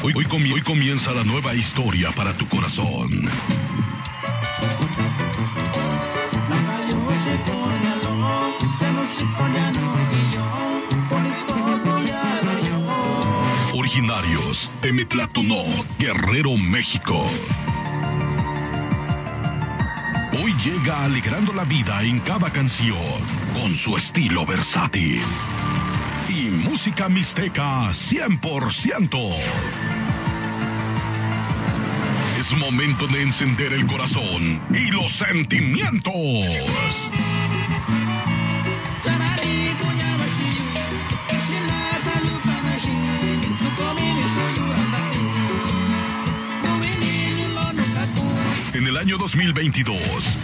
Hoy comienza la nueva historia para tu corazón. Originarios de Metlatonó, Guerrero, México. Hoy llega alegrando la vida en cada canción, con su estilo versátil. Y música mixteca 100%. Es momento de encender el corazón y los sentimientos. En el año 2022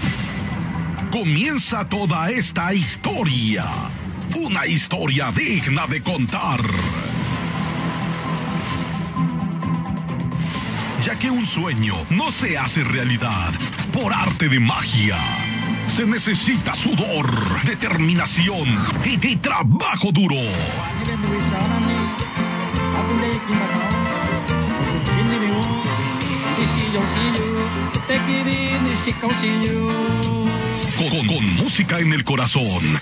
comienza toda esta historia. Una historia digna de contar. Ya que un sueño no se hace realidad por arte de magia. Se necesita sudor, determinación y trabajo duro. Con música en el corazón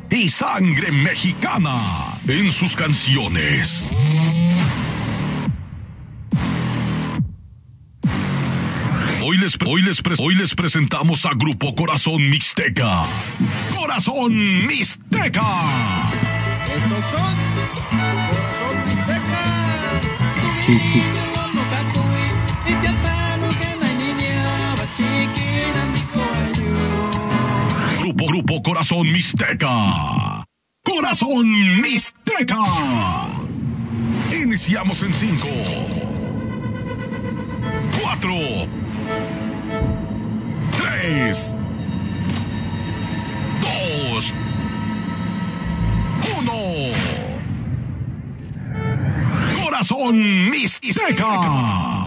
y sangre mexicana en sus canciones. Hoy les presentamos a Grupo Corazón Mixteca. ¡Corazón Mixteca! Estos son Corazón Mixteca. Grupo Corazón Mixteca. ¡Corazón Mixteca! Iniciamos en 5, 4, 3, 2, 1. Corazón Mixteca.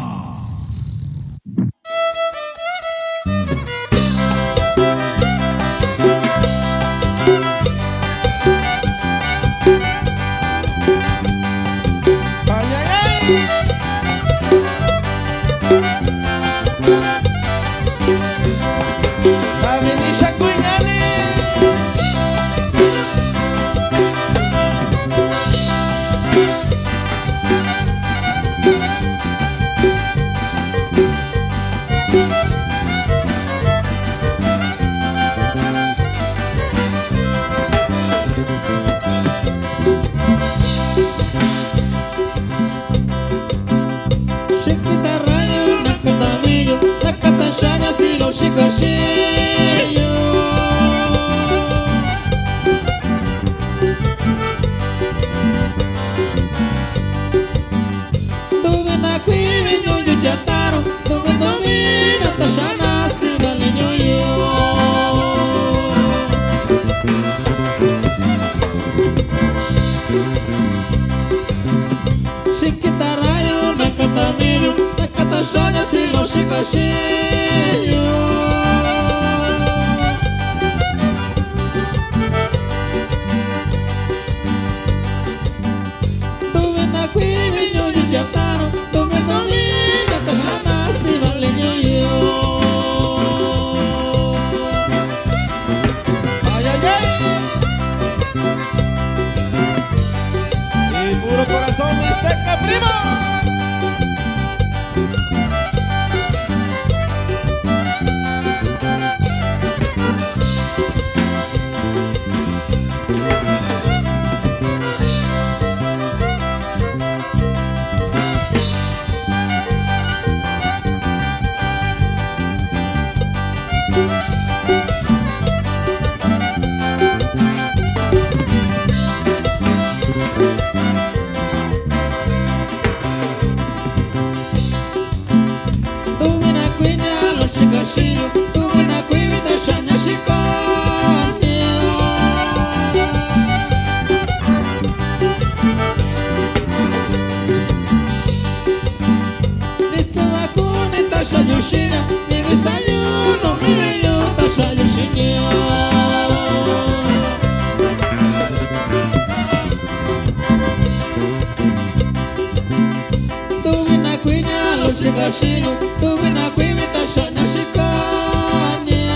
shigashiyo tubina kwibita shanya shikania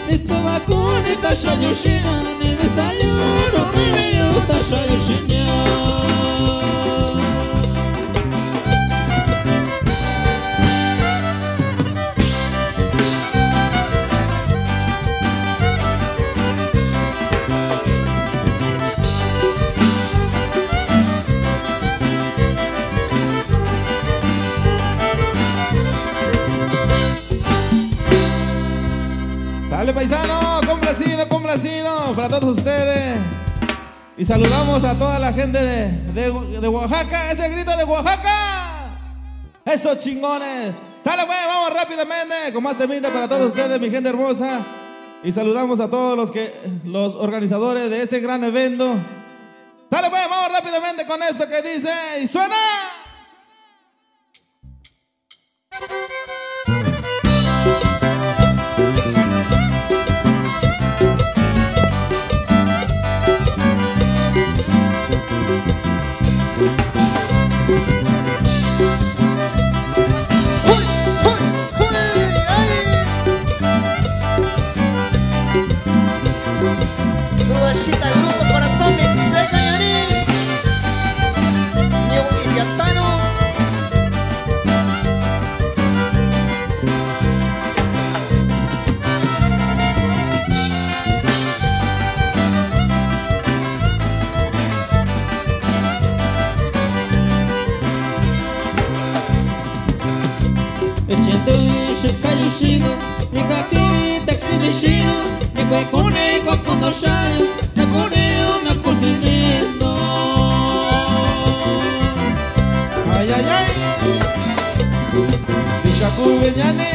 Nistava kuni tashanyo shina Nimisayuro miyo tashanyo shinya Dale paisano, complacido para todos ustedes. Y saludamos a toda la gente de Oaxaca, ese grito de Oaxaca. Esos chingones. Sale pues, vamos rápidamente con más temita para todos ustedes, mi gente hermosa. Y saludamos a todos los organizadores de este gran evento. Sale pues, vamos rápidamente con esto que dice y suena. Subashita grupo corazón Mixteca Yari New Idiatano Echendo shikayushido Nikakimi tekidishido Nikakune kwa kondoshayo Nakune una cocinendo Ay, ay, ay. Dishaku benyane.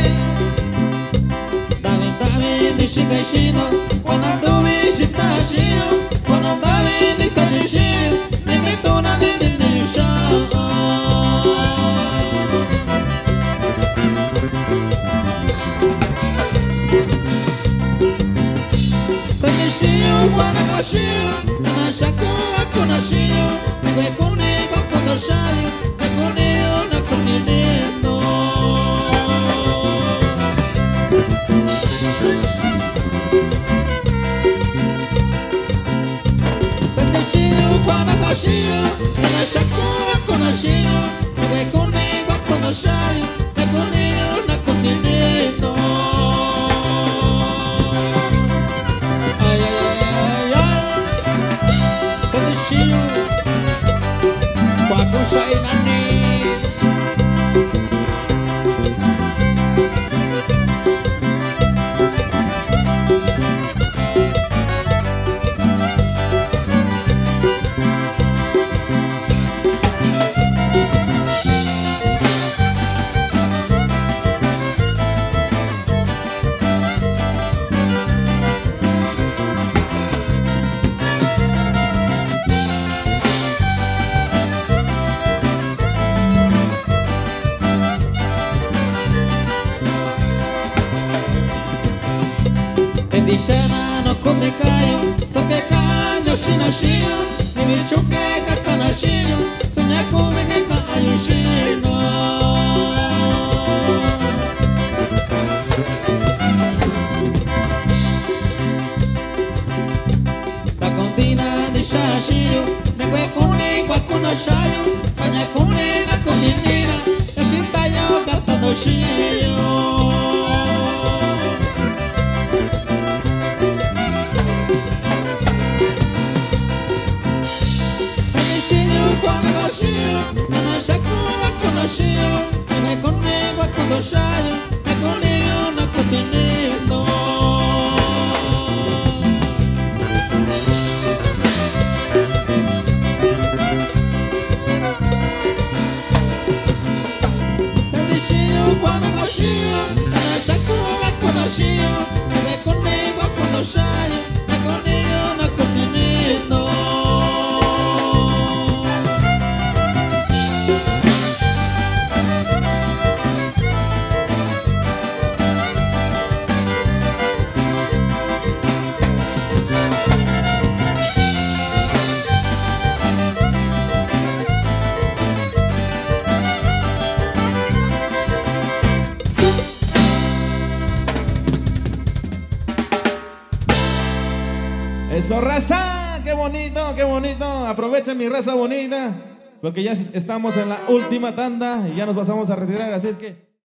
Dame nishikaishino Wanandubi shitashiyo Wanandabi nistanishiyo Nimituna nindiyusha Tanishiyo wanakashiyo Tanashaku akunashiyo Nikwekune wakondoshayo Nikune una cocinendo Tanishiyo wanakashiyo Tanashaku akunashiyo Nikwekune wakondoshayo Nikune una cocinendo Ay, ay, ay, ay Tanishiyo Wakushay nani Dishana no konde kayo Soke kanyo shinoshiyo Nibichuke kakanashiyo Sonyakume keka ayushino Takondina dishashiyo Nekwekune kwakunashayo Kanyakune nakuninira Yashintayo kartadoshiyo Eso, raza, qué bonito, qué bonito. Aprovechen mi raza bonita, porque ya estamos en la última tanda y ya nos pasamos a retirar, así es que